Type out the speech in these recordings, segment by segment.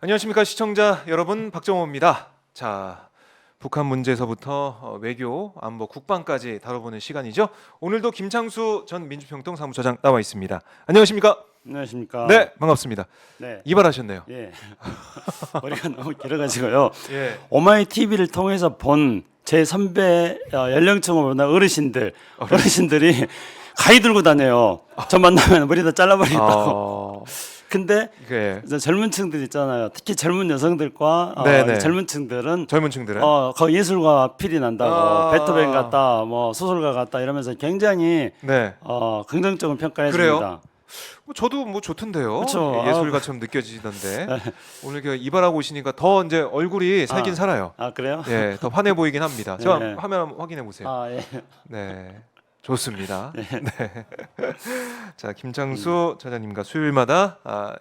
안녕하십니까 시청자 여러분, 박정호입니다. 자, 북한 문제에서부터 외교, 안보, 국방까지 다뤄보는 시간이죠. 오늘도 김창수 전 민주평통 사무처장 나와 있습니다. 안녕하십니까? 안녕하십니까? 네, 반갑습니다. 네. 이발하셨네요. 예. 머리가 너무 길어가지고요. 예. 오마이 TV를 통해서 본 제 선배 연령층보다 어르신들이 가위 들고 다녀요. 저 만나면 머리 다 잘라버리겠다고. 근데 예. 이제 젊은 층들 있잖아요. 특히 젊은 여성들과 네네. 젊은 층들은 젊은 층들은 거 예술과 필이 난다고 아. 베토벤 같다, 뭐 소설가 같다 이러면서 굉장히 네. 긍정적인 평가를 그래요? 해줍니다. 저도 뭐 좋던데요. 그쵸. 예, 예술가처럼 느껴지던데 오늘 그 이발하고 오시니까 더 이제 얼굴이 살긴 살아요. 아 그래요? 예, 더 환해 보이긴 합니다. 제가 네. 화면 한번 확인해 보세요. 아 예. 네, 좋습니다. 네. 자, 김창수 차장님과 수요일마다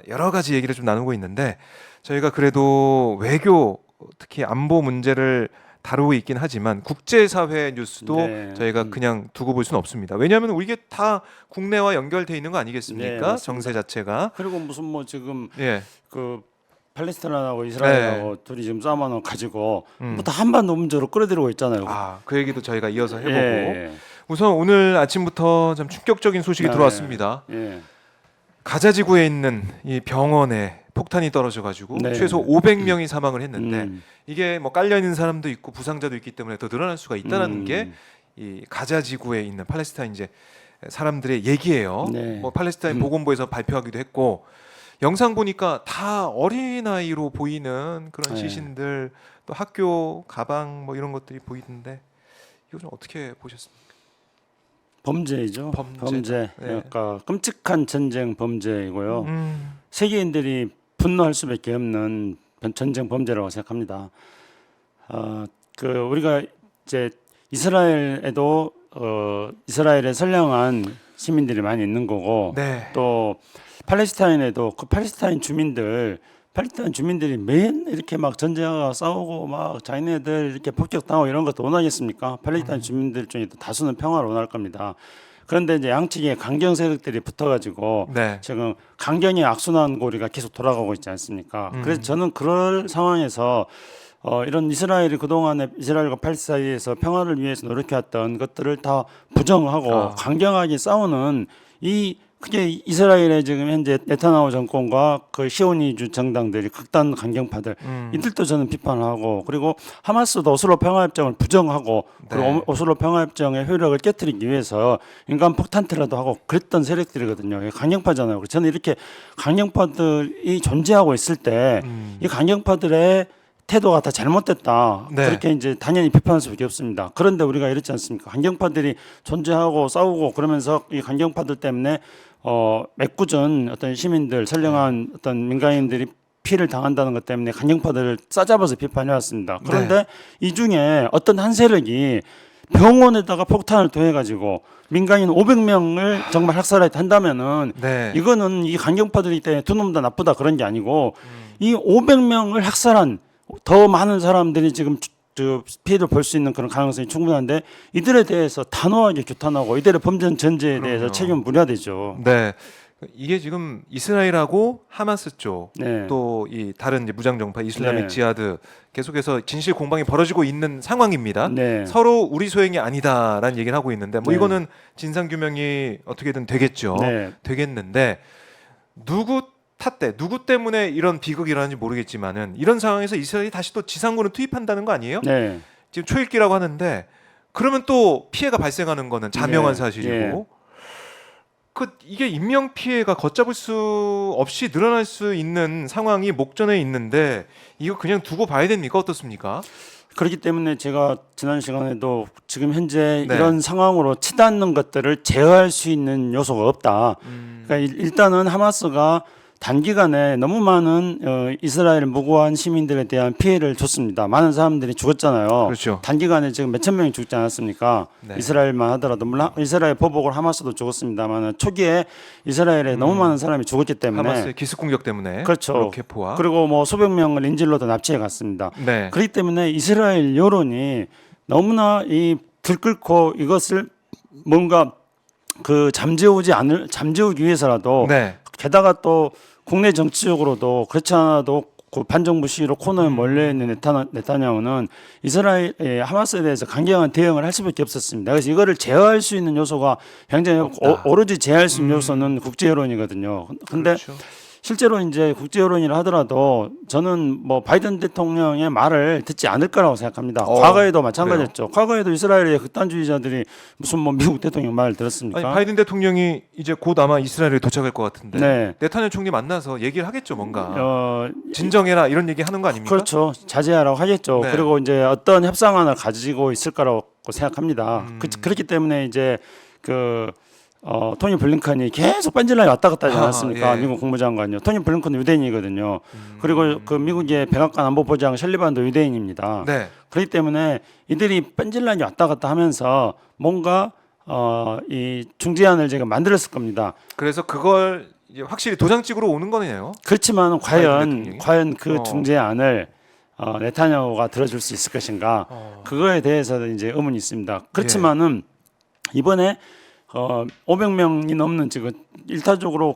여러 가지 얘기를 좀 나누고 있는데 저희가 그래도 외교, 특히 안보 문제를 다루고 있긴 하지만 국제사회 뉴스도 네. 저희가 그냥 두고 볼 수는 없습니다. 왜냐하면 우리 이게 다 국내와 연결돼 있는 거 네, 아니겠습니까? 맞습니다. 정세 자체가. 그리고 무슨 뭐 지금 예, 그 팔레스타인하고 이스라엘하고 둘이 지금 싸움하는 거 가지고 뭐 다 한반도 문제로 끌어들이고 있잖아요. 그 얘기도 저희가 이어서 해보고 예. 우선 오늘 아침부터 좀 충격적인 소식이 네. 들어왔습니다. 예. 가자 지구에 있는 이 병원에 폭탄이 떨어져가지고 네. 최소 500명이 사망을 했는데 음. 이게 뭐 깔려 있는 사람도 있고 부상자도 있기 때문에 더 늘어날 수가 있다는 음. 게 이 가자 지구에 있는 팔레스타인 이제 사람들의 얘기예요. 네. 뭐 팔레스타인 보건부에서 발표하기도 했고 영상 보니까 다 어린아이로 보이는 그런 네. 시신들, 또 학교 가방 뭐 이런 것들이 보이던데 이거 좀 어떻게 보셨습니까? 범죄이죠. 범죄. 네. 그러니까 끔찍한 전쟁 범죄이고요. 음. 세계인들이 분노할 수밖에 없는 전쟁 범죄라고 생각합니다. 그 우리가 이제 이스라엘에도 이스라엘에 선량한 시민들이 많이 있는 거고 네. 또 팔레스타인에도 그 팔레스타인 주민들이 매일 이렇게 막 전쟁하고 싸우고 막 자기네들 이렇게 폭격당하고 이런 것도 원하겠습니까? 팔레스타인 주민들 중에 다수는 평화를 원할 겁니다. 그런데 이제 양측에 강경 세력들이 붙어가지고 네. 지금 강경의 악순환 고리가 계속 돌아가고 있지 않습니까? 그래서 저는 그럴 상황에서 이런 이스라엘이 그동안에 이스라엘과 팔레스타인 사이에서 평화를 위해서 노력해왔던 것들을 다 부정하고 강경하게 싸우는 그게 이스라엘의 지금 현재 네타냐후 정권과 그 시오니주 정당들이 극단 강경파들 이들도 저는 비판하고, 그리고 하마스도 오슬로 평화협정을 부정하고 그리고 네. 오슬로 평화협정의 효력을 깨뜨리기 위해서 인간 폭탄테러도 하고 그랬던 세력들이거든요. 강경파잖아요. 그래서 저는 이렇게 강경파들이 존재하고 있을 때 이 강경파들의 태도가 다 잘못됐다. 네. 그렇게 이제 당연히 비판할 수밖에 없습니다. 그런데 우리가 이렇지 않습니까? 강경파들이 존재하고 싸우고 그러면서 이 강경파들 때문에 애꿎은 어떤 시민들, 선량한 어떤 민간인들이 피해를 당한다는 것 때문에 강경파들을 싸잡아서 비판해 왔습니다. 그런데 이 중에 어떤 한 세력이 병원에다가 폭탄을 도해가지고 민간인 500명을 정말 학살한다면은 네. 이거는 이 강경파들이 때문에 두 놈 다 나쁘다 그런 게 아니고 이 500명을 학살한 더 많은 사람들이 지금 피해를 볼 수 있는 그런 가능성이 충분한데 이들에 대해서 단호하게 규탄하고 이들의 범죄 전제에 대해서 그럼요. 책임을 물어야 되죠. 네. 이게 지금 이스라엘하고 하마스 쪽, 네. 또 이 다른 이제 무장 정파 이슬라믹 네. 지하드 계속해서 진실 공방이 벌어지고 있는 상황입니다. 네. 서로 우리 소행이 아니다라는 얘기를 하고 있는데 뭐 네. 이거는 진상 규명이 어떻게든 되겠죠. 네. 되겠는데 누구 탓대, 누구 때문에 이런 비극이 일어나는지 모르겠지만은 이런 상황에서 이스라엘이 다시 또 지상군을 투입한다는 거 아니에요? 네. 지금 초읽기라고 하는데 그러면 또 피해가 발생하는 거는 자명한 네. 사실이고 예. 이게 인명 피해가 걷잡을 수 없이 늘어날 수 있는 상황이 목전에 있는데 이거 그냥 두고 봐야 됩니까? 어떻습니까? 그렇기 때문에 제가 지난 시간에도 지금 현재 네. 이런 상황으로 치닫는 것들을 제어할 수 있는 요소가 없다. 그러니까 일단은 하마스가 단기간에 너무 많은 이스라엘 무고한 시민들에 대한 피해를 줬습니다. 많은 사람들이 죽었잖아요. 그렇죠. 단기간에 지금 몇천 명이 죽지 않았습니까? 네. 이스라엘만 하더라도 물론 이스라엘 보복을 하마스도 죽었습니다만 초기에 이스라엘에 너무 많은 사람이 죽었기 때문에 하마스의 기습 공격 때문에 그렇죠. 로켓포와 그리고 뭐 수백 명을 인질로도 납치해 갔습니다. 네. 그렇기 때문에 이스라엘 여론이 너무나 들끓고 이것을 뭔가 잠재우기 위해서라도 네. 게다가 또 국내 정치적으로도 그렇지 않아도 그 반정부 시위로 코너에 몰려 있는 네타냐후는 이스라엘 하마스에 대해서 강경한 대응을 할 수밖에 없었습니다. 그래서 이거를 제어할 수 있는 요소가 굉장히 오로지 제어할 수 있는 요소는 국제 여론이거든요. 근데 그렇죠. 실제로 이제 국제 여론이라 하더라도 저는 뭐 바이든 대통령의 말을 듣지 않을 거라고 생각합니다. 과거에도 마찬가지였죠. 과거에도 이스라엘의 극단주의자들이 무슨 뭐 미국 대통령 말을 들었습니까? 아니, 바이든 대통령이 이제 곧 아마 이스라엘에 도착할 것 같은데 네. 네타냐후 총리 만나서 얘기를 하겠죠, 뭔가. 진정해라 이런 얘기 하는 거 아닙니까? 그렇죠. 자제하라고 하겠죠. 네. 그리고 이제 어떤 협상안을 가지고 있을 거라고 생각합니다. 그렇기 때문에 이제 토니 블링컨이 계속 빤질라에 왔다 갔다 하지 않았습니까? 예. 미국 국무장관이요. 토니 블링컨은 유대인이거든요. 그리고 그 미국의 백악관 안보보장 셜리반도 유대인입니다. 네. 그렇기 때문에 이들이 빤질라에 왔다 갔다 하면서 뭔가 이 중재안을 제가 만들었을 겁니다. 그래서 그걸 이제 확실히 도장찍으로 오는 거네요. 그렇지만 대통령이? 과연 그 중재안을 네타냐후가 들어줄 수 있을 것인가? 그거에 대해서는 이제 의문이 있습니다. 그렇지만은 이번에 500명이 넘는 지금 일타적으로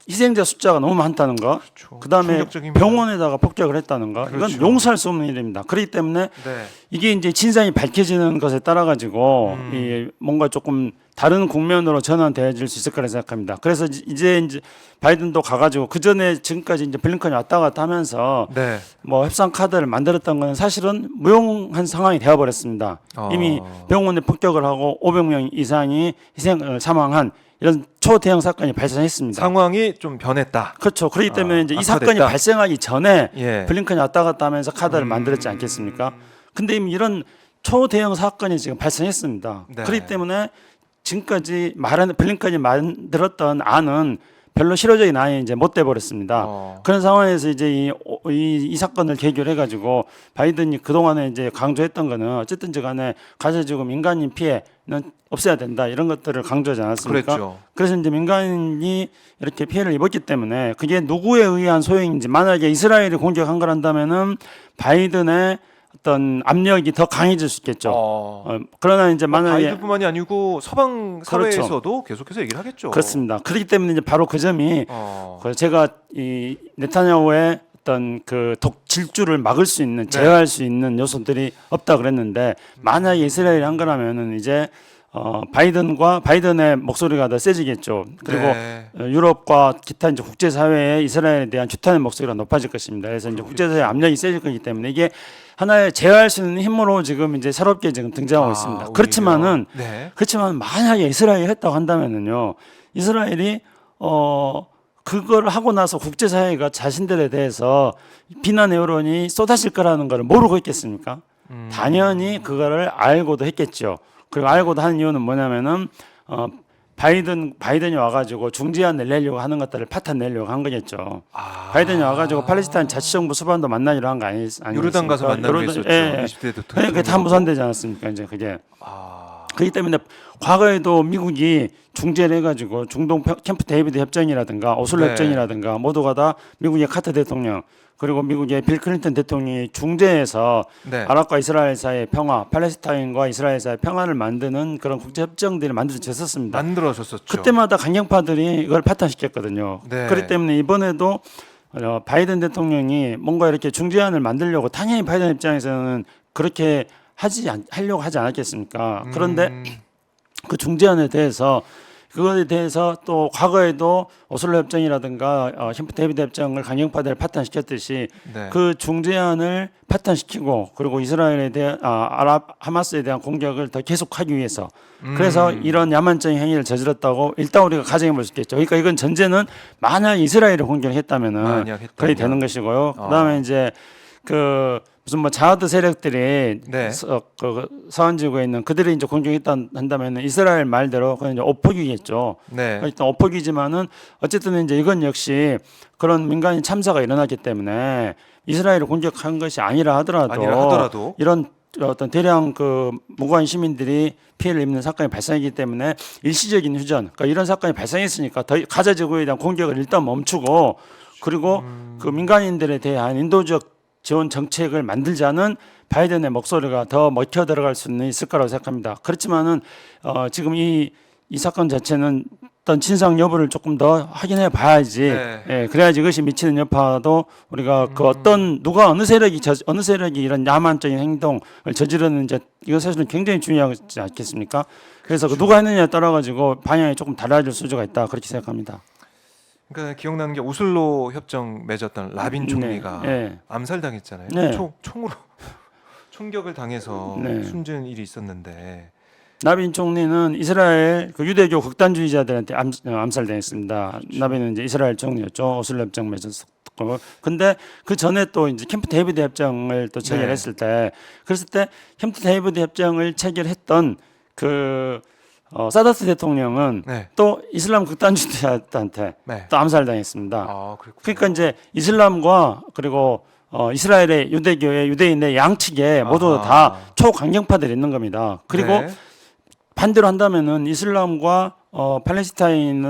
희생자 숫자가 너무 많다는 거, 그렇죠. 그다음에 충격적입니다. 병원에다가 폭격을 했다는 거, 그렇죠. 이건 용서할 수 없는 일입니다. 그렇기 때문에 네. 이게 이제 진상이 밝혀지는 것에 따라 가지고 이 뭔가 조금 다른 국면으로 전환되어질 수 있을 거라 생각합니다. 그래서 이제 바이든도 가가지고 그 전에 지금까지 이제 블링컨이 왔다 갔다 하면서 네. 뭐 협상 카드를 만들었던 것은 사실은 무용한 상황이 되어버렸습니다. 이미 병원에 폭격을 하고 500명 이상이 사망한 이런 초대형 사건이 발생했습니다. 상황이 좀 변했다. 그렇죠. 그렇기 때문에 이제 이 악화됐다. 사건이 발생하기 전에 예. 블링컨이 왔다 갔다 하면서 카드를 만들었지 않겠습니까? 근데 이미 이런 초대형 사건이 지금 발생했습니다. 네. 그렇기 때문에 지금까지 블링컨이 만들었던 안은 별로 실효적인 안이 이제 못 돼 버렸습니다. 그런 상황에서 이제 이 사건을 계기로 해가지고 바이든이 그 동안에 이제 강조했던 거는 어쨌든지간에 가자 지구 민간인 피해는 없애야 된다 이런 것들을 강조하지 않았습니까? 그랬죠. 그래서 이제 민간인이 이렇게 피해를 입었기 때문에 그게 누구에 의한 소행인지 만약에 이스라엘이 공격한 거란다면은 바이든의 어떤 압력이 더 강해질 수 있겠죠. 그러나 이제 만약에 바이든뿐만이 아니고 서방 그렇죠. 사회에서도 계속해서 얘기를 하겠죠. 그렇습니다. 그렇기 때문에 이제 바로 그 점이 제가 이 네타냐후의 어떤 그 질주를 막을 수 있는 제어할 수 있는 요소들이 없다 그랬는데 만약에 이스라엘이 한 거라면은 이제 바이든의 목소리가 더 세지겠죠. 그리고 네. 유럽과 기타 이제 국제사회에 이스라엘에 대한 규탄의 목소리가 높아질 것입니다. 그래서 이제 국제사회 압력이 세질 거기 때문에 이게 하나의 제어할 수 있는 힘으로 지금 이제 새롭게 지금 등장하고 있습니다. 오히려. 그렇지만 만약에 이스라엘이 했다고 한다면은요, 이스라엘이 그걸 하고 나서 국제사회가 자신들에 대해서 비난의 여론이 쏟아질 거라는 걸 모르고 있겠습니까? 당연히 그거를 알고도 했겠죠. 그리고 알고도 하는 이유는 뭐냐면은 바이든이 와가지고 중재안을 내려고 하는 것들을 파탄 내려고 한 거겠죠. 바이든이 와가지고 팔레스타인 자치정부 수반도 만나기로 한 거 아니겠습니까? 요르단 가서 만나기로 했었죠. 예. 20대 대통령. 그게 다 무산되지 않았습니까? 이제 그게. 그렇기 때문에 과거에도 미국이 중재를 해가지고 중동 캠프 데이비드 협정이라든가 오슬로 네. 협정이라든가 모두가 다 미국의 카터 대통령 그리고 미국의 빌 클린턴 대통령이 중재해서 네. 아랍과 이스라엘 사이의 평화, 팔레스타인과 이스라엘 사이의 평화를 만드는 그런 국제 협정들이 만들어졌었습니다. 만들어졌었죠. 그때마다 강경파들이 이걸 파탄시켰거든요. 네. 그렇기 때문에 이번에도 바이든 대통령이 뭔가 이렇게 중재안을 만들려고 당연히 바이든 입장에서는 그렇게 하려고 하지 않았겠습니까? 그런데 그 중재안에 대해서 그것에 대해서 또 과거에도 오슬로 협정이라든가 캠프 데이비드 협정을 강경파들을 파탄시켰듯이 네. 그 중재안을 파탄시키고 그리고 이스라엘에 대한 하마스에 대한 공격을 더 계속하기 위해서 그래서 이런 야만적인 행위를 저질렀다고 일단 우리가 가정해 볼 수 있겠죠. 그러니까 이건 전제는 만약 이스라엘을 공격했다면은 그렇게 되는 것이고요. 그다음에 이제 무슨 뭐 자하드 세력들이 네. 서한 지구에 있는 그들이 이제 공격했다 한다면은 이스라엘 말대로 그건 이제 오폭이겠죠. 네. 일단 오폭이지만은 어쨌든 이제 이건 역시 그런 민간인 참사가 일어났기 때문에 이스라엘을 공격한 것이 아니라 하더라도 이런 어떤 대량 무고한 시민들이 피해를 입는 사건이 발생하기 때문에 일시적인 휴전, 그러니까 이런 사건이 발생했으니까 가자 지구에 대한 공격을 일단 멈추고 그리고 그 민간인들에 대한 인도적 지원 정책을 만들자는 바이든의 목소리가 더 먹혀 들어갈 수는 있을 거라고 생각합니다. 그렇지만은 지금 이 사건 자체는 어떤 진상 여부를 조금 더 확인해 봐야지. 네. 예, 그래야지 이것이 미치는 여파도 우리가 그 어떤 누가 어느 세력이 이런 야만적인 행동을 저지르는지 이거 사실은 굉장히 중요하지 않겠습니까? 그래서 그 누가 했느냐에 따라 가지고 방향이 조금 달라질 수가 있다 그렇게 생각합니다. 그러니까 기억나는 게 오슬로 협정 맺었던 라빈 총리가 네. 암살당했잖아요. 네. 총으로 총격을 당해서 네. 숨진 일이 있었는데. 나빈 총리는 이스라엘 그 유대교 극단주의자들한테 암살당했습니다. 나빈은 이제 이스라엘 총리였죠. 오슬로 협정 맺었고. 근데 그 전에 또 이제 캠프 데이비드 협정을 또 체결했을 때, 그랬을 때 캠프 데이비드 협정을 체결했던 그 사다트 대통령은 네. 또 이슬람 극단주의자들한테 네. 또 암살당했습니다. 아, 그렇군요. 그러니까 이제 이슬람과 그리고 이스라엘의 유대교의 유대인의 양측에 모두 아하. 다 초강경파들이 있는 겁니다. 그리고 네. 반대로 한다면은 이슬람과 팔레스타인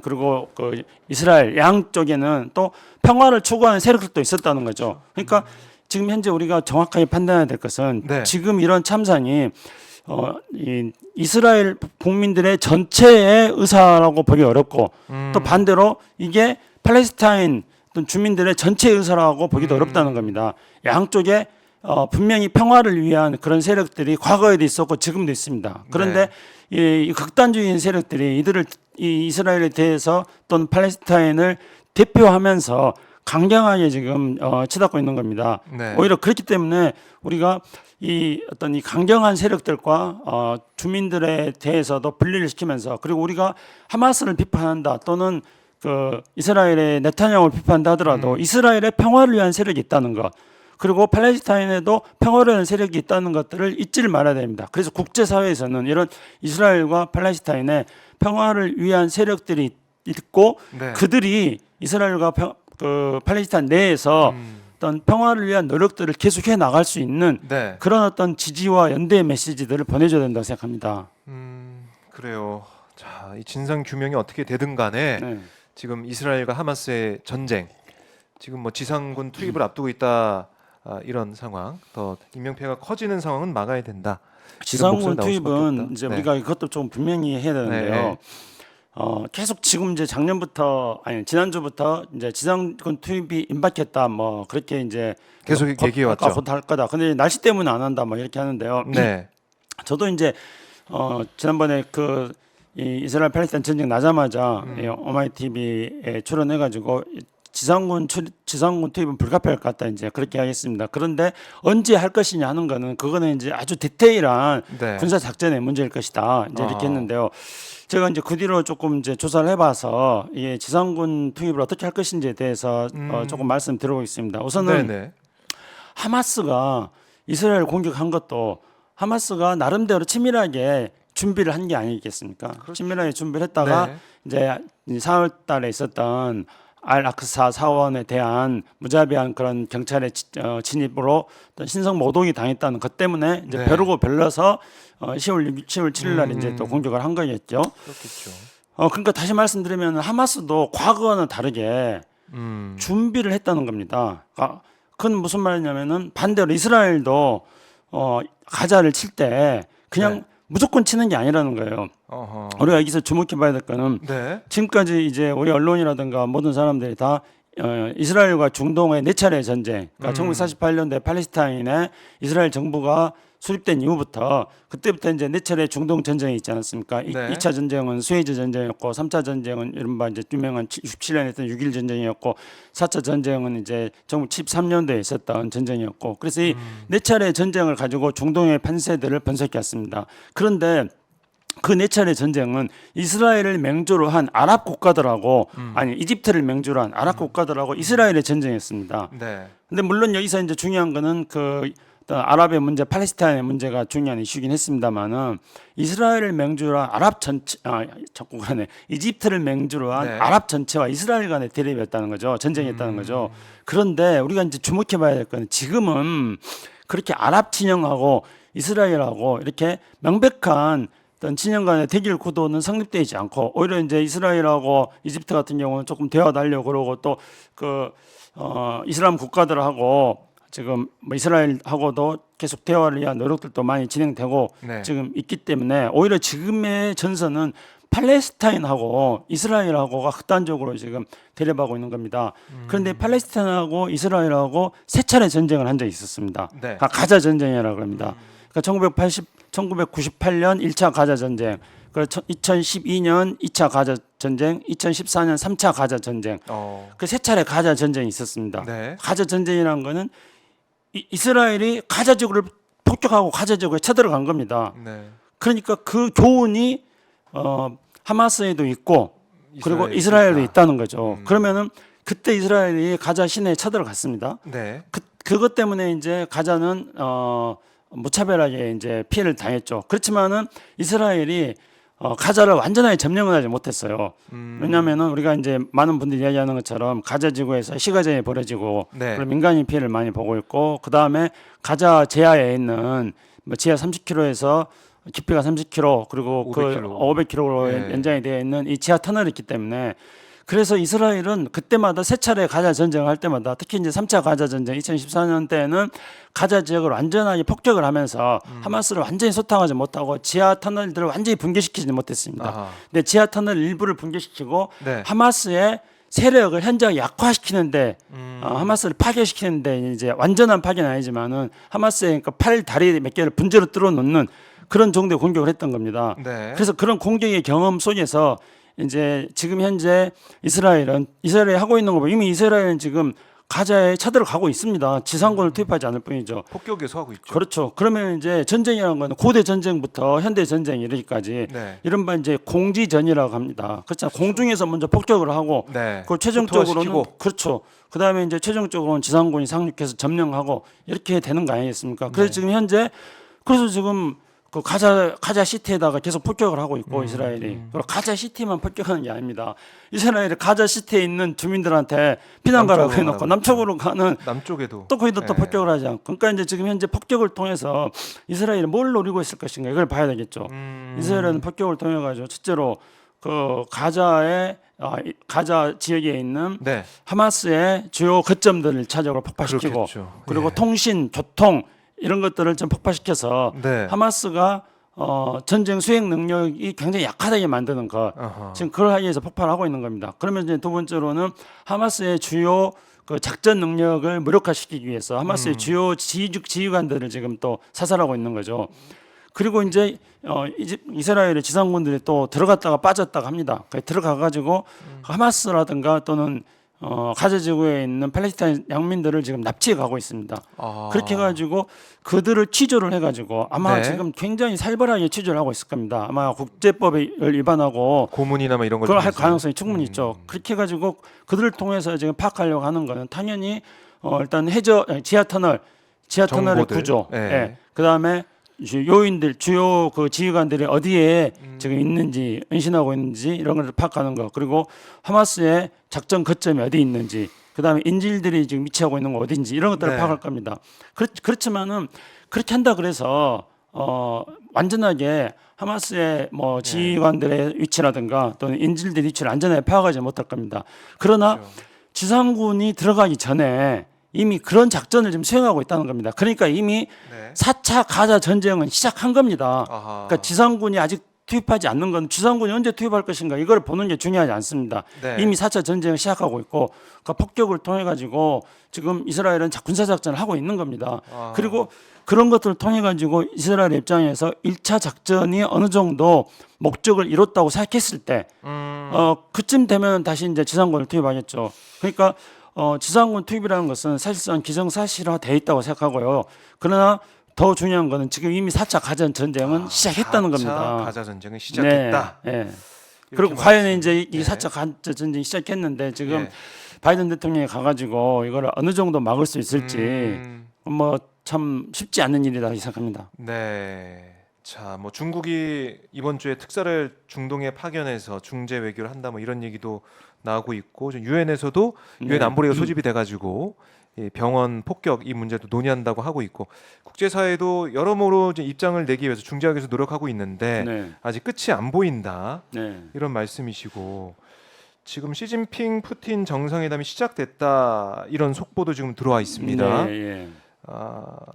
그리고 그 이스라엘 양쪽에는 또 평화를 추구하는 세력들도 있었다는 거죠. 그러니까 지금 현재 우리가 정확하게 판단해야 될 것은 네. 지금 이런 참상이 이 이스라엘 국민들의 전체의 의사라고 보기 어렵고 또 반대로 이게 팔레스타인 어떤 주민들의 전체 의사라고 보기도 어렵다는 겁니다. 양쪽에 분명히 평화를 위한 그런 세력들이 과거에도 있었고 지금도 있습니다. 그런데 이 극단주의인 세력들이 이 이스라엘에 대해서 또는 팔레스타인을 대표하면서 강경하게 지금 치닫고 있는 겁니다. 네. 오히려 그렇기 때문에 우리가 이 어떤 이 강경한 세력들과 주민들에 대해서도 분리를 시키면서 그리고 우리가 하마스를 비판한다 또는 그 이스라엘의 네타냐후를 비판한다 하더라도 이스라엘의 평화를 위한 세력이 있다는 것 그리고 팔레스타인에도 평화를 위한 세력이 있다는 것들을 잊지를 말아야 됩니다. 그래서 국제사회에서는 이런 이스라엘과 팔레스타인의 평화를 위한 세력들이 있고 네. 그들이 이스라엘과 그 팔레스타인 내에서 어떤 평화를 위한 노력들을 계속해 나갈 수 있는 네. 그런 어떤 지지와 연대의 메시지들을 보내줘야 된다고 생각합니다. 그래요. 자, 이 진상 규명이 어떻게 되든 간에 네. 지금 이스라엘과 하마스의 전쟁, 지금 뭐 지상군 투입을 앞두고 있다. 이런 상황, 더 인명피해가 커지는 상황은 막아야 된다. 지상군 나올 수밖에 투입은 없다. 이제 네. 우리가 이것도 좀 분명히 해야 되는데요. 네. 계속 지금 이제 지난주부터 이제 지상군 투입이 임박했다 뭐 그렇게 이제 계속 얘기해 왔죠. 할 거다. 근데 날씨 때문에 안 한다 뭐 이렇게 하는데요. 네. 저도 이제 지난번에 이 이스라엘 팔레스타인 전쟁 나자마자 오마이 TV에 출연해가지고 지상군 투입은 불가피할 것 같다 이제 그렇게 하겠습니다. 그런데 언제 할 것이냐 하는 거는 그거는 이제 아주 디테일한 네. 군사 작전의 문제일 것이다 이제 이렇게 아. 했는데요. 제가 이제 그 뒤로 조금 이제 조사를 해봐서 이 지상군 투입을 어떻게 할 것인지에 대해서 조금 말씀드려보겠습니다. 우선은 네네. 하마스가 이스라엘 공격한 것도 하마스가 나름대로 치밀하게 준비를 한 게 아니겠습니까? 치밀하게 준비를 했다가 네. 이제 4월달에 있었던 알-아크사 사원에 대한 무자비한 그런 경찰의 진입으로 어떤 신성 모독이 당했다는 것 때문에 이제 네. 벼르고 별러서 10월 7일 날 이제 또 공격을 한 거겠죠. 그렇겠죠. 그러니까 다시 말씀드리면 하마스도 과거와는 다르게 준비를 했다는 겁니다. 그건 무슨 말이냐면은 반대로 이스라엘도 가자를 칠 때 그냥 네. 무조건 치는 게 아니라는 거예요. 어허. 우리가 여기서 주목해봐야 될 거는 네. 지금까지 이제 우리 언론이라든가 모든 사람들이 다 이스라엘과 중동의 네 차례 전쟁, 그러니까 1948년도에 팔레스타인에 이스라엘 정부가 수립된 이후부터 그때부터 이제 네 차례 중동 전쟁이 있지 않았습니까? 네. 2차 전쟁은 수에즈 전쟁이었고 3차 전쟁은 이른바 이제 유명한 67년에 했던 6.1 전쟁이었고 4차 전쟁은 이제 1973년도에 있었던 전쟁이었고 그래서 이 네 차례 전쟁을 가지고 중동의 판세들을 분석했습니다. 그런데 그 네 차례 전쟁은 이스라엘을 맹주로 한 아랍 국가들하고 아니 이집트를 맹주로 한 아랍 국가들하고 이스라엘의 전쟁이었습니다. 네. 근데 물론 여기서 이제 중요한 거는 어떤 아랍의 문제, 팔레스타인의 문제가 중요한 이슈긴 했습니다만은 이스라엘을 맹주로 한 아랍 전체, 자꾸 그러네. 이집트를 맹주로 한 네. 아랍 전체와 이스라엘 간의 대립이었다는 거죠. 전쟁이었다는 거죠. 그런데 우리가 이제 주목해봐야 될 건 지금은 그렇게 아랍 진영하고 이스라엘하고 이렇게 명백한 어떤 진영 간의 대결 구도는 성립되지 않고 오히려 이제 이스라엘하고 이집트 같은 경우는 조금 대화하려고 그러고 또 이슬람 국가들하고 지금 뭐 이스라엘하고도 계속 대화를 위한 노력들도 많이 진행되고 네. 지금 있기 때문에 오히려 지금의 전선은 팔레스타인하고 이스라엘하고가 극단적으로 지금 대립하고 있는 겁니다. 그런데 팔레스타인하고 이스라엘하고 세 차례 전쟁을 한 적이 있었습니다. 네. 그러니까 가자 전쟁이라고 합니다. 그러니까 1998년 1차 가자 전쟁, 그리고 2012년 2차 가자 전쟁, 2014년 3차 가자 전쟁. 그 세 차례 가자 전쟁이 있었습니다. 네. 가자 전쟁이라는 거는 이스라엘이 가자 지구를 폭격하고 가자 지구에 쳐들어간 겁니다. 네. 그러니까 그 교훈이 하마스에도 있고 그리고 이스라엘에 이스라엘도 있다. 있다는 거죠. 그러면은 그때 이스라엘이 가자 시내에 쳐들어갔습니다. 네. 그것 때문에 이제 가자는 무차별하게 이제 피해를 당했죠. 그렇지만은 이스라엘이 가자를 완전하게 점령을 하지 못했어요. 왜냐하면은 우리가 이제 많은 분들이 이야기하는 것처럼 가자 지구에서 시가전이 벌어지고 네. 그리고 민간인 피해를 많이 보고 있고 그 다음에 가자 제하에 있는 뭐 지하 30km에서 깊이가 30km 그리고 500km. 500km로 네. 연장이 되어 있는 이 지하 터널이 있기 때문에 그래서 이스라엘은 그때마다 세 차례 가자 전쟁을 할 때마다 특히 이제 3차 가자 전쟁 2014년 때는 가자 지역을 완전하게 폭격을 하면서 하마스를 완전히 소탕하지 못하고 지하 터널들을 완전히 붕괴시키지 못했습니다. 아하. 근데 지하 터널 일부를 붕괴시키고 네. 하마스의 세력을 현저하게 약화시키는데 하마스를 파괴시키는데 이제 완전한 파괴는 아니지만은 하마스의 그러니까 팔 다리 몇 개를 분재로 뚫어놓는 그런 정도의 공격을 했던 겁니다. 네. 그래서 그런 공격의 경험 속에서 이제 지금 현재 이스라엘이 하고 있는 거 보면 이미 이스라엘은 지금 가자에 쳐들어가고 있습니다. 지상군을 투입하지 않을 뿐이죠. 폭격에서 하고 있죠. 그렇죠. 그러면 이제 전쟁이라는 건 고대 전쟁부터 현대 전쟁 이르기까지 네. 이른바 이제 공지전이라고 합니다. 그렇죠. 공중에서 먼저 폭격을 하고 네. 그 최종적으로는 후퇴시키고. 그렇죠. 그다음에 이제 최종적으로는 지상군이 상륙해서 점령하고 이렇게 되는 거 아니겠습니까? 그래서 네. 지금 현재 그래서 지금 그 가자 시티에다가 계속 폭격을 하고 있고 이스라엘이 그리고 가자 시티만 폭격하는 게 아닙니다. 이스라엘이 가자 시티에 있는 주민들한테 피난 가라고 남쪽으로 해놓고 가라고 남쪽으로 가는 남쪽에도 또 거기도 또 네. 폭격을 하지 않고 그러니까 이제 지금 현재 폭격을 통해서 이스라엘이 뭘 노리고 있을 것인가 이걸 봐야 되겠죠. 이스라엘은 폭격을 통해 가지고 첫째로 그 가자 지역에 있는 네. 하마스의 주요 거점들을 차적으로 폭파시키고 그렇겠죠. 그리고 예. 통신, 교통 이런 것들을 좀 폭파시켜서 네. 하마스가 전쟁 수행 능력이 굉장히 약하다게 만드는 것 아하. 지금 그걸 하기 위해서 폭발을 하고 있는 겁니다. 그러면 이제 두 번째로는 하마스의 주요 그 작전 능력을 무력화시키기 위해서 하마스의 주요 지휘관들을 지금 또 사살하고 있는 거죠. 그리고 이제 이스라엘의 지상군들이 또 들어갔다가 빠졌다가 합니다. 들어가 가지고 하마스라든가 또는 가자 지구에 있는 팔레스타인 양민들을 지금 납치해 가고 있습니다. 아. 그렇게 해가지고 그들을 취조를 해가지고 아마 네. 지금 굉장히 살벌하게 취조를 하고 있을 겁니다. 아마 국제법을 위반하고 고문이나 뭐 이런 걸 그걸 할 통해서. 가능성이 충분히 있죠. 그렇게 해가지고 그들을 통해서 지금 파악하려고 하는 거는 당연히 일단 지하 터널의 정보들. 구조, 예. 예. 그다음에 주요 그 지휘관들이 어디에 지금 있는지 은신하고 있는지 이런 걸 파악하는 거 그리고 하마스의 작전 거점이 어디 있는지 그다음에 인질들이 지금 위치하고 있는 거 어딘지 이런 것들을 네. 파악할 겁니다. 그렇지만은 그렇게 한다 그래서 완전하게 하마스의 뭐 지휘관들의 위치라든가 또는 인질들의 위치를 안전하게 파악하지 못할 겁니다. 그러나 그렇죠. 지상군이 들어가기 전에 이미 그런 작전을 지금 수행하고 있다는 겁니다. 그러니까 이미 네. 4차 가자 전쟁은 시작한 겁니다. 아하. 그러니까 지상군이 아직 투입하지 않는 건 지상군이 언제 투입할 것인가 이걸 보는 게 중요하지 않습니다. 네. 이미 4차 전쟁을 시작하고 있고 그러니까 폭격을 통해 가지고 지금 이스라엘은 군사 작전을 하고 있는 겁니다. 아. 그리고 그런 것들을 통해 가지고 이스라엘 입장에서 1차 작전이 어느 정도 목적을 이뤘다고 생각했을 때 그쯤 되면 다시 이제 지상군을 투입하겠죠. 그러니까 지상군 투입이라는 것은 사실상 기정사실화되어 있다고 생각하고요. 그러나 더 중요한 것은 지금 이미 4차 가자 전쟁은 시작했다는 4차 겁니다. 가자 전쟁은 시작했다. 네, 네. 이렇게 그리고 과연 말씀. 이제 이 네. 4차 가자 전쟁이 시작했는데 지금 예. 바이든 대통령이 가가지고 이걸 어느 정도 막을 수 있을지 뭐 참 쉽지 않은 일이다 생각합니다. 네. 자, 뭐 중국이 이번 주에 특사를 중동에 파견해서 중재 외교를 한다 뭐 이런 얘기도 나오고 있고 유엔에서도 유엔 네. 안보리가 소집이 돼가지고 이 병원 폭격 이 문제도 논의한다고 하고 있고 국제사회도 여러모로 이제 입장을 내기 위해서 중재하기 위해서 노력하고 있는데 네, 아직 끝이 안 보인다 네, 이런 말씀이시고 지금 시진핑 푸틴 정상회담이 시작됐다 이런 속보도 지금 들어와 있습니다. 네, 예.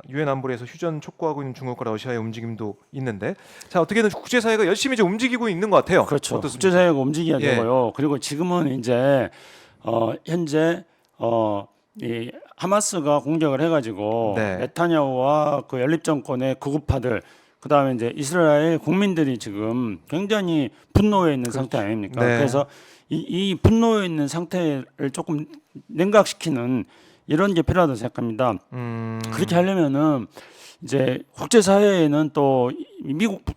유엔 안보리에서 휴전 촉구하고 있는 중국과 러시아의 움직임도 있는데, 자 어떻게든 국제사회가 열심히 이제 움직이고 있는 것 같아요. 그렇죠. 어떻습니까? 국제사회가 움직여야 예. 되고요. 그리고 지금은 이제 현재 이 하마스가 공격을 해가지고 네. 네타냐후와 그 연립 정권의 구급파들, 그다음에 이제 이스라엘 국민들이 지금 굉장히 분노해 있는 상태 아닙니까? 네. 그래서 이 분노해 있는 상태를 조금 냉각시키는 이런 게 필요하다고 생각합니다. 그렇게 하려면은 이제 국제사회에는 또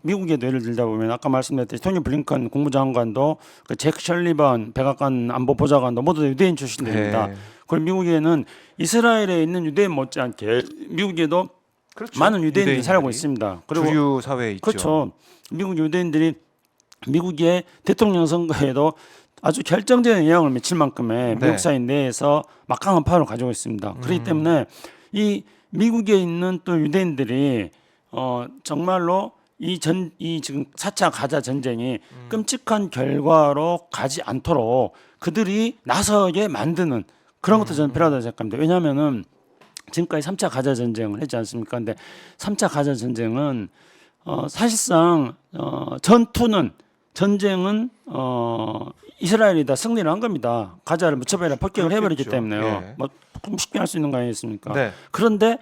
미국에도 예를 들다 보면 아까 말씀드렸듯이 토니 블링컨 국무장관도 그 잭 셜리번 백악관 안보보좌관도 모두 다 유대인 출신들입니다. 네. 그리고 미국에는 이스라엘에 있는 유대인 못지않게 미국에도 그렇죠. 많은 유대인들이 유대인들이 살고 있습니다. 그리고 주류 사회에 있죠. 그렇죠. 미국 유대인들이 미국의 대통령 선거에도 아주 결정적인 영향을 미칠 만큼의 네. 미국 사회 내에서 막강한 파워를 가지고 있습니다. 그렇기 때문에 이 미국에 있는 또 유대인들이 정말로 이 지금 4차 가자 전쟁이 끔찍한 결과로 가지 않도록 그들이 나서게 만드는 그런 것도 저는 필요하다고 생각합니다. 왜냐하면은 지금까지 3차 가자 전쟁을 했지 않습니까? 근데 3차 가자 전쟁은 사실상 전쟁은 이스라엘이 다 승리를 한 겁니다. 가자를 무차별하게 폭격을 해버렸기 그렇겠죠. 때문에요. 예. 뭐 쉽게 할 수 있는 거 아니겠습니까? 네. 그런데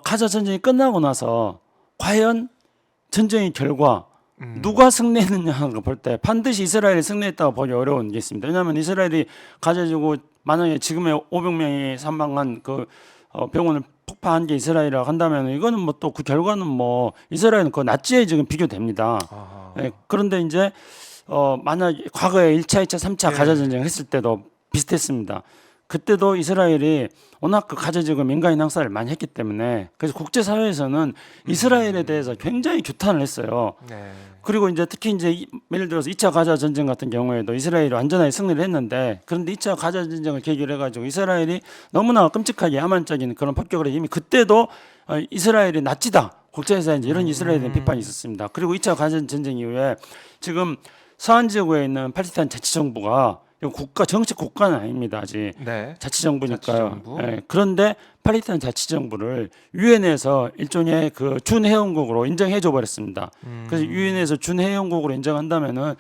가자 전쟁이 끝나고 나서 과연 전쟁의 결과 누가 승리했느냐를 볼 때 반드시 이스라엘이 승리했다고 보기 어려운 게 있습니다. 왜냐하면 이스라엘이 가져지고 만약에 지금의 500명이 사망한 그 병원을 폭파한 게 이스라엘이라고 한다면 이거는 뭐 또 그 결과는 뭐 이스라엘은 그 나치에 지금 비교됩니다. 예, 그런데 이제 만약 과거에 1차, 2차, 3차 가자 전쟁을 했을 때도 비슷했습니다. 그때도 이스라엘이 워낙 그 가자지구 민간인 학살을 많이 했기 때문에 그래서 국제사회에서는 이스라엘에 대해서 굉장히 규탄을 했어요. 네. 그리고 이제 특히 이제 예를 들어서 2차 가자 전쟁 같은 경우에도 이스라엘이 완전하게 승리를 했는데 그런데 2차 가자 전쟁을 계기로 해가지고 이스라엘이 너무나 끔찍하게 야만적인 그런 폭격을 이미 그때도 이스라엘이 나치다. 국제사회에 이런 이스라엘에 대한 비판이 있었습니다. 그리고 2차 가자 전쟁 이후에 지금 서한 지구에 있는 팔레스타인 자치정부가 이거 정식 국가는 아닙니다. 아직 네. 자치정부니까요. 자치정부. 예, 그런데 팔레스타인 자치정부를 유엔에서 일종의 그 준회원국으로 인정해줘 버렸습니다. 그래서 유엔에서 준회원국으로 인정한다면은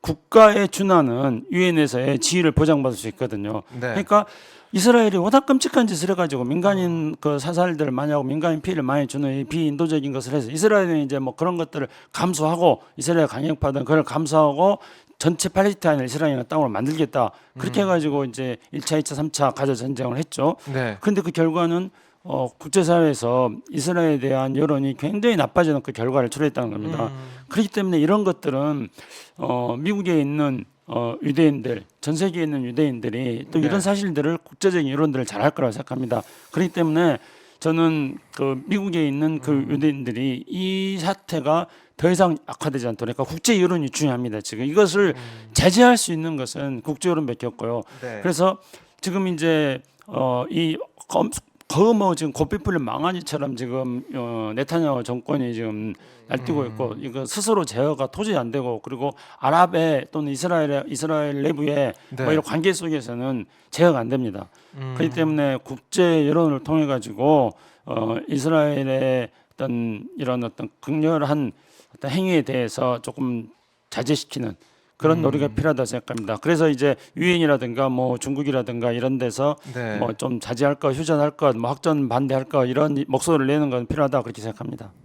국가에 준하는 유엔에서의 지위를 보장받을 수 있거든요. 네. 그러니까 이스라엘이 워낙 끔찍한 짓을 해가지고 민간인 그 사살들을 많이 하고 민간인 피해를 많이 주는 이 비인도적인 것을 해서 이스라엘은 이제 뭐 그런 것들을 감수하고 이스라엘 강력파든 그걸 감수하고 전체 팔레스타인을 이스라엘의 땅으로 만들겠다. 그렇게 해가지고 이제 1차, 2차, 3차 가자 전쟁을 했죠. 네. 그런데 그 결과는 국제사회에서 이스라엘에 대한 여론이 굉장히 나빠지는 그 결과를 초래했다는 겁니다. 그렇기 때문에 이런 것들은 미국에 있는 유대인들, 전 세계에 있는 유대인들이 또 네. 이런 사실들을 국제적인 여론들을 잘 할 거라고 생각합니다. 그렇기 때문에 저는 그 미국에 있는 그 유대인들이 이 사태가 더 이상 악화되지 않도록 그러니까 국제 여론이 중요합니다. 지금 이것을 제재할 수 있는 것은 국제 여론밖에 없고요. 네. 그래서 지금 이제 이 뭐 지금 고삐 풀린 망아지처럼 지금 네타냐후 정권이 지금 날뛰고 있고 이거 스스로 제어가 도저히 안 되고 그리고 아랍의 또는 이스라엘 내부의 네. 뭐 이런 관계 속에서는 제어가 안 됩니다. 그렇기 때문에 국제 여론을 통해 가지고 이스라엘의 이런 어떤 극렬한 어떤 행위에 대해서 조금 자제시키는 그런 노력이 필요하다고 생각합니다. 그래서 이제 유엔이라든가 뭐 중국이라든가 이런 데서 네. 뭐 좀 자제할 것, 휴전할 것, 뭐 확전 반대할 것 이런 목소리를 내는 건 필요하다 그렇게 생각합니다.